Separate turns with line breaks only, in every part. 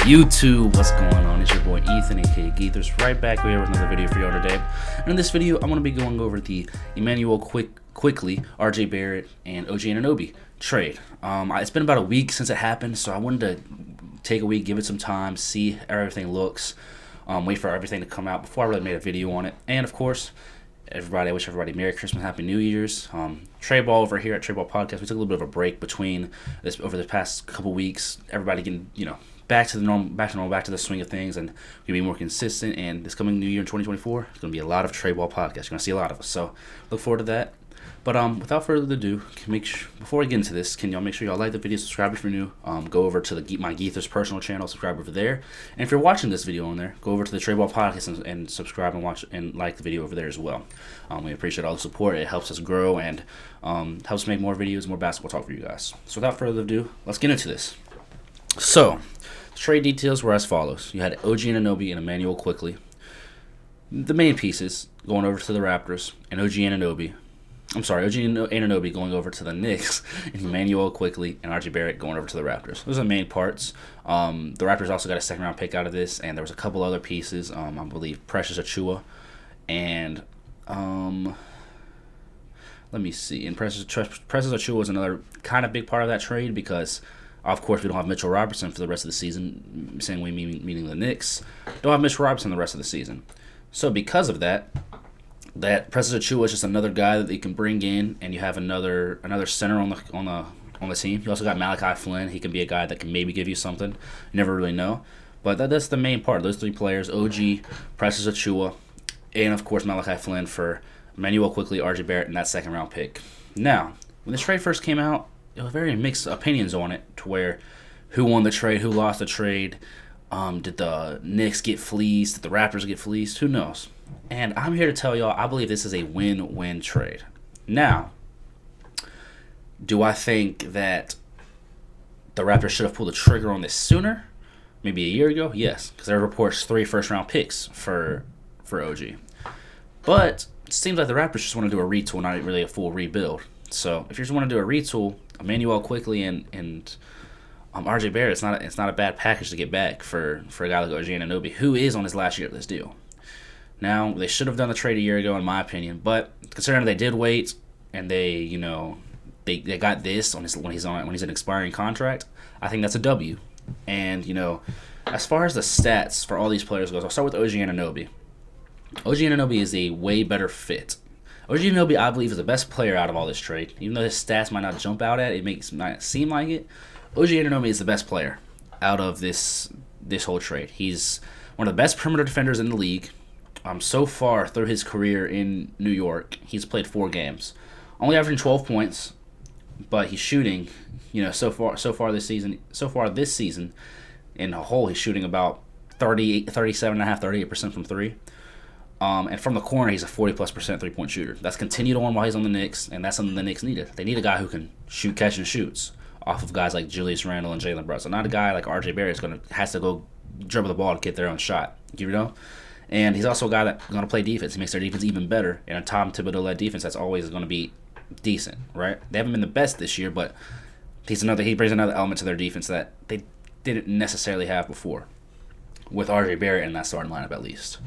YouTube, what's going on? It's your boy Ethan, aka Geethers, right back here with another video for y'all today. And in this video, I'm going to be going over the Immanuel Quickley, RJ Barrett, and OG Anunoby trade. It's been about a week since it happened, so I wanted to take a week, give it some time, see how everything looks, wait for everything to come out before I really made a video on it. And of course, I wish everybody Merry Christmas, Happy New Year's. Trade Ball over here at Trade Ball Podcast, we took a little bit of a break between this over the past couple weeks. Everybody can, back to the swing of things, and we're gonna be more consistent. And this coming new year in 2024, it's gonna be a lot of Trade Ball podcasts. You're gonna see a lot of us, so look forward to that. But without further ado, before I get into this, can y'all make sure y'all like the video, subscribe if you're new. Go over to my Geethers personal channel, subscribe over there. And if you're watching this video on there, go over to the Trade Ball Podcast and subscribe and watch and like the video over there as well. We appreciate all the support. It helps us grow and helps make more videos, more basketball talk for you guys. So without further ado, let's get into this. So, trade details were as follows. You had OG Anunoby and Immanuel Quickley. The main pieces going over to the Raptors, and OG Anunoby going over to the Knicks, and Immanuel Quickley and RJ Barrett going over to the Raptors. Those are the main parts. The Raptors also got a second-round pick out of this, and there was a couple other pieces. I believe Precious Achiuwa, and let me see. And Precious Achiuwa was another kind of big part of that trade because, of course, we don't have Mitchell Robinson for the rest of the season. Same way, meaning the Knicks don't have Mitchell Robinson the rest of the season. So because of that Precious Achiuwa is just another guy that you can bring in, and you have another center on the team. You also got Malachi Flynn. He can be a guy that can maybe give you something. You never really know. But that's the main part. Those three players: OG, Precious Achiuwa, and of course Malachi Flynn for Immanuel Quickley, RJ Barrett, and that second-round pick. Now, when this trade first came out, there were very mixed opinions on it, to where who won the trade, who lost the trade. Did the Knicks get fleeced? Did the Raptors get fleeced? Who knows? And I'm here to tell y'all, I believe this is a win-win trade. Now, do I think that the Raptors should have pulled the trigger on this sooner? Maybe a year ago? Yes, because there are reports 3 first-round picks for OG. But it seems like the Raptors just want to do a retool, not really a full rebuild. So if you just want to do a retool, Immanuel Quickley and RJ Barrett, it's not a bad package to get back for a guy like OG Anunoby, who is on his last year of this deal. Now, they should have done the trade a year ago, in my opinion, but considering they did wait and they got this when he's an expiring contract, I think that's a W. And as far as the stats for all these players goes, I'll start with OG Anunoby. OG Anunoby is a way better fit. OG Anunoby, I believe, is the best player out of all this trade. Even though his stats might not jump out at it, might seem like it. OG Anunoby is the best player out of this whole trade. He's one of the best perimeter defenders in the league. So far through his career in New York, he's played 4 games, only averaging 12 points, but he's shooting, so far this season, in a whole, he's shooting about 38% from 3. And from the corner, he's a 40+% three-point shooter. That's continued on while he's on the Knicks, and that's something the Knicks needed. They need a guy who can shoot, catch, and shoots off of guys like Julius Randle and Jalen Brunson. Not a guy like RJ Barrett has to go dribble the ball to get their own shot. And he's also a guy that's going to play defense. He makes their defense even better. And a Tom Thibodeau-led defense that's always going to be decent, right? They haven't been the best this year, but he brings another element to their defense that they didn't necessarily have before, with RJ Barrett in that starting lineup at least.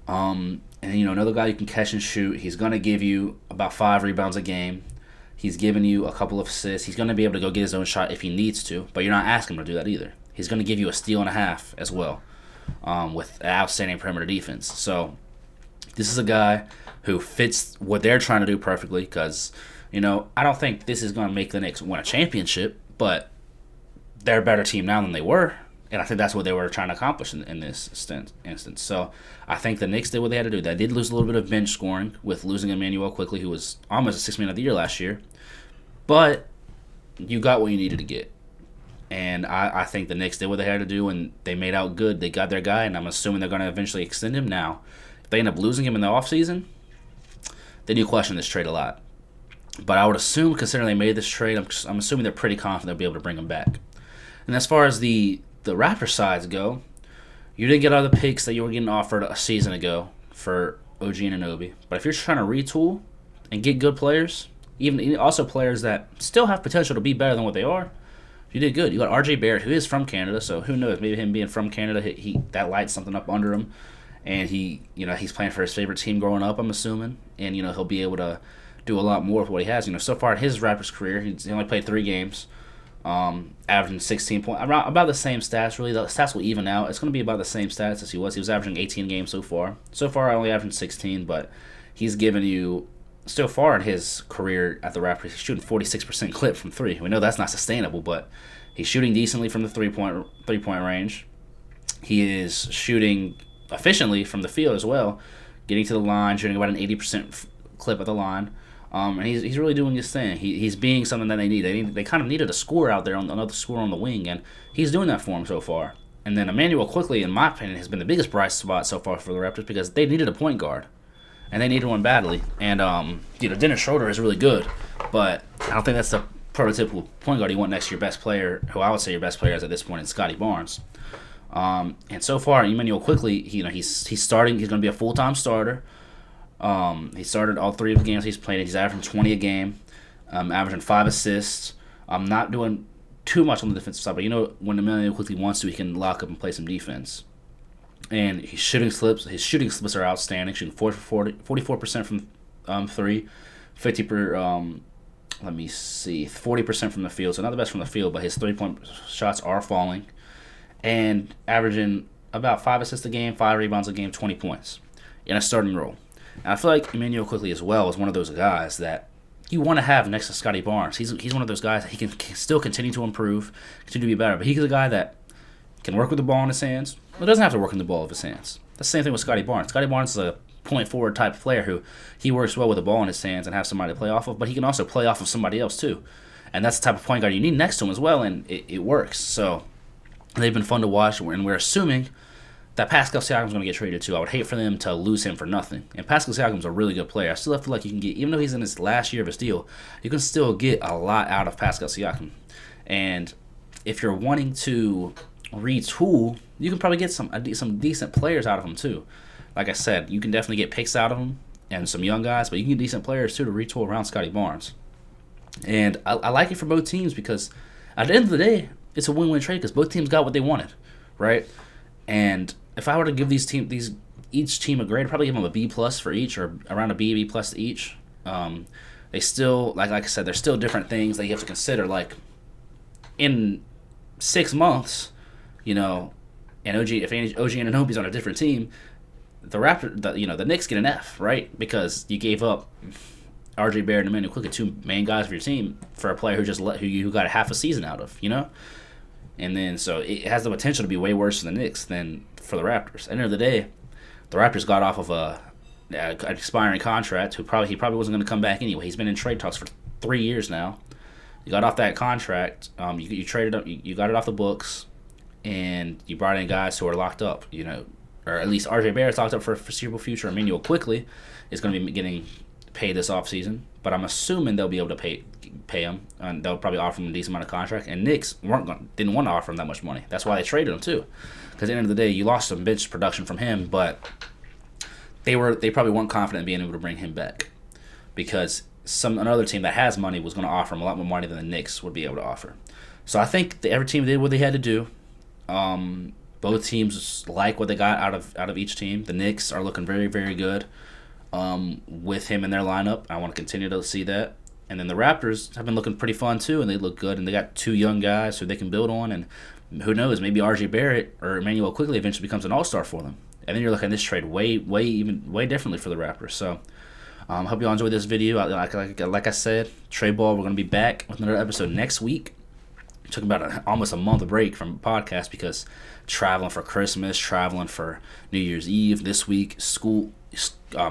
And another guy you can catch and shoot. He's going to give you about 5 rebounds a game. He's giving you a couple of assists. He's going to be able to go get his own shot if he needs to, but you're not asking him to do that either. He's going to give you a steal and a half as well, with an outstanding perimeter defense. So this is a guy who fits what they're trying to do perfectly because, I don't think this is going to make the Knicks win a championship, but they're a better team now than they were. And I think that's what they were trying to accomplish in this instance. So I think the Knicks did what they had to do. They did lose a little bit of bench scoring with losing Immanuel Quickley, who was almost a 6th man of the year last year. But you got what you needed to get. And I think the Knicks did what they had to do, and they made out good. They got their guy, and I'm assuming they're going to eventually extend him. Now, if they end up losing him in the offseason, then you question this trade a lot. But I would assume, considering they made this trade, I'm assuming they're pretty confident they'll be able to bring him back. And as far as the Raptors sides go, you didn't get all the picks that you were getting offered a season ago for OG Anunoby. But if you're trying to retool and get good players, even also players that still have potential to be better than what they are, You did good. You got R.J. Barrett, who is from Canada, so who knows? Maybe him being from Canada, he that lights something up under him, and he's playing for his favorite team growing up, I'm assuming, and he'll be able to do a lot more with what he has. So far in his Raptors career, he only played 3 games, averaging 16 points, about the same stats. Really, the stats will even out. It's going to be about the same stats as he was. He was averaging 18 games so far. So far, only averaging 16, but he's given you. So far in his career at the Raptors, he's shooting 46% clip from 3. We know that's not sustainable, but he's shooting decently from the three-point range. He is shooting efficiently from the field as well, getting to the line, shooting about an 80% clip at the line. And he's really doing his thing. He's being something that they need. They kind of needed a scorer out there, another scorer on the wing, and he's doing that for them so far. And then Immanuel Quickley, in my opinion, has been the biggest bright spot so far for the Raptors because they needed a point guard. And they needed one badly. And, Dennis Schroeder is really good. But I don't think that's the prototypical point guard you want next to your best player, who I would say your best player is at this point, is Scotty Barnes. And so far, Immanuel Quickley, he's starting. He's going to be a full-time starter. He started all 3 of the games he's played. He's averaging 20 a game, averaging 5 assists. I'm not doing too much on the defensive side, but when Immanuel Quickley wants to, he can lock up and play some defense. And his shooting slips are outstanding, shooting 44% from 3, 40% from the field. So not the best from the field, but his 3-point shots are falling, and averaging about 5 assists a game, 5 rebounds a game, 20 points in a starting role. And I feel like Immanuel Quickley as well is one of those guys that you want to have next to Scotty Barnes. He's one of those guys that he can still continue to improve, continue to be better, but he's a guy that can work with the ball in his hands. Well, doesn't have to work in the ball with his hands. That's the same thing with Scotty Barnes. Scotty Barnes is a point forward type player who he works well with the ball in his hands and have somebody to play off of, but he can also play off of somebody else too. And that's the type of point guard you need next to him as well, and it works. So they've been fun to watch, and we're assuming that Pascal Siakam's going to get traded too. I would hate for them to lose him for nothing. And Pascal Siakam's a really good player. I still feel like you can get, even though he's in his last year of his deal, you can still get a lot out of Pascal Siakam. And if you're wanting to retool, you can probably get some decent players out of him too. Like I said, you can definitely get picks out of him and some young guys, but you can get decent players too to retool around Scotty Barnes. And I like it for both teams because at the end of the day, it's a win-win trade because both teams got what they wanted, right? And if I were to give each team a grade, I'd probably give them a B+ for each, or around a B plus to each. They still, like I said, there's still different things that you have to consider. Like in 6 months, and if OG Anunoby's on a different team, the Knicks get an F, right? Because you gave up R.J. Barrett and Immanuel Quickley, 2 main guys of your team, for a player who you got a half a season out of, And then so it has the potential to be way worse for the Knicks than for the Raptors. At the end of the day, the Raptors got off of an expiring contract. He probably wasn't going to come back anyway. He's been in trade talks for 3 years now. You got off that contract. You traded up. You got it off the books, and you brought in guys who are locked up. Or at least R.J. Barrett's locked up for a foreseeable future. Immanuel Quickley is going to be getting paid this offseason, but I'm assuming they'll be able to pay him, and they'll probably offer him a decent amount of contract. And Knicks didn't want to offer him that much money. That's why they traded him too, because at the end of the day, you lost some bench production from him, but they probably weren't confident in being able to bring him back, because another team that has money was going to offer him a lot more money than the Knicks would be able to offer. So I think every team did what they had to do. Both teams like what they got out of each team. The Knicks are looking very, very good with him in their lineup. I want to continue to see that. And then the Raptors have been looking pretty fun too, and they look good. And they got 2 young guys who they can build on. And who knows, maybe R.J. Barrett or Immanuel Quickley eventually becomes an all-star for them. And then you're looking at this trade way differently for the Raptors. So hope you all enjoyed this video. Like I said, Trade Ball, we're going to be back with another episode next week. Took about almost a month break from podcast because traveling for Christmas, traveling for New Year's Eve this week.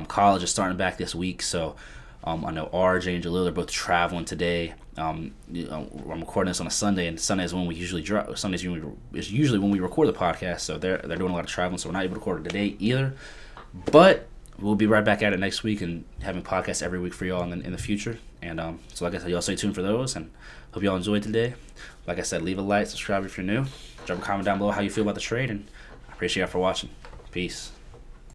College is starting back this week, so I know RJ and Jalil are both traveling today. I'm recording this on a Sunday, and Sunday is when we usually drop. Sundays is usually when we record the podcast, so they're doing a lot of traveling, so we're not able to record it today either. But we'll be right back at it next week and having podcasts every week for y'all in the future. And so like I said, y'all stay tuned for those, and hope y'all enjoyed today. Like I said, leave a like, subscribe if you're new. Drop a comment down below how you feel about the trade, and I appreciate y'all for watching. Peace.